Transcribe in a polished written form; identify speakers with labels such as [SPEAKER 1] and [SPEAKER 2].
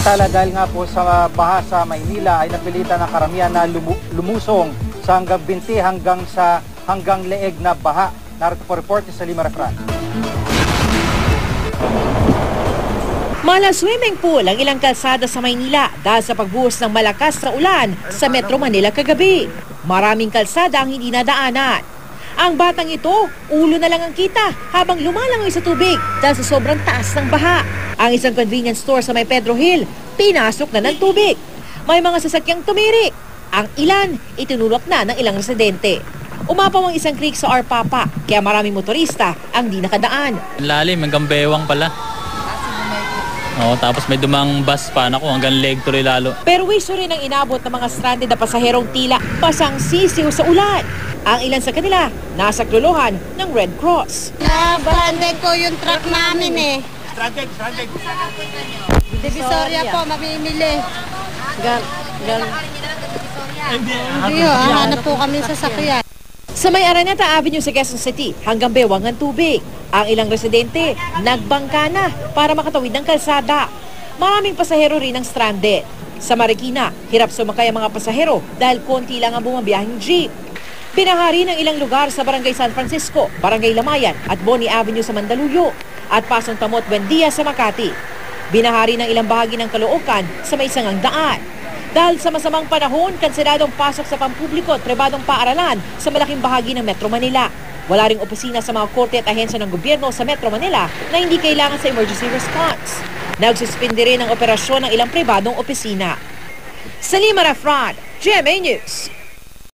[SPEAKER 1] Samantala dahil nga po sa baha sa Maynila ay napilitan ng karamihan na lumusong sa hanggang binti hanggang leeg na baha. Narito po report sa Lima Refran.
[SPEAKER 2] Mala swimming pool ang ilang kalsada sa Maynila dahil sa pagbuhos ng malakas na ulan sa Metro Manila kagabi. Maraming kalsada ang hindi nadaanan. Ang batang ito, ulo na lang ang kita habang lumalangoy sa tubig dahil sa sobrang taas ng baha. Ang isang convenience store sa may Pedro Hill, pinasok na ng tubig. May mga sasakyang tumirik. Ang ilan, itinulak na ng ilang residente. Umapaw ang isang creek sa Arpapa, kaya maraming motorista ang di nakadaan.
[SPEAKER 3] Lalim, hanggang bewang pala. Oo, tapos may dumang bus pa, naku, hanggang leg tuloy lalo.
[SPEAKER 2] Pero wiso rin ang inabot ng mga stranded na pasaherong tila pasang sisiw sa ulan. Ang ilan sa kanila, nasa kluluhan ng Red Cross.
[SPEAKER 4] Nabalande ko yung truck namin eh. Stranded. Divisoria po, mamimili. Hindi, hanap po kami sa sakyan.
[SPEAKER 2] Sa may Araneta Avenue sa Quezon City, hanggang bewang ang tubig. Ang ilang residente, nagbangka na para makatawid ng kalsada. Maraming pasahero rin ang stranded. Sa Marikina, hirap sumakay ang mga pasahero dahil konti lang ang bumabiyahing jeep. Pinahari ng ilang lugar sa Barangay San Francisco, Barangay Lamayan at Boni Avenue sa Mandaluyong at Pasong Tamot Buendia sa Makati. Binahari ng ilang bahagi ng Caloocan sa may Sangang Daan. Dahil sa masamang panahon, kanseladong pasok sa pampubliko at pribadong paaralan sa malaking bahagi ng Metro Manila. Wala ring opisina sa mga korte at ahensya ng gobyerno sa Metro Manila na hindi kailangan sa emergency response. Nagsuspindi rin ang operasyon ng ilang pribadong opisina. Sa Lima Refran, GMA News.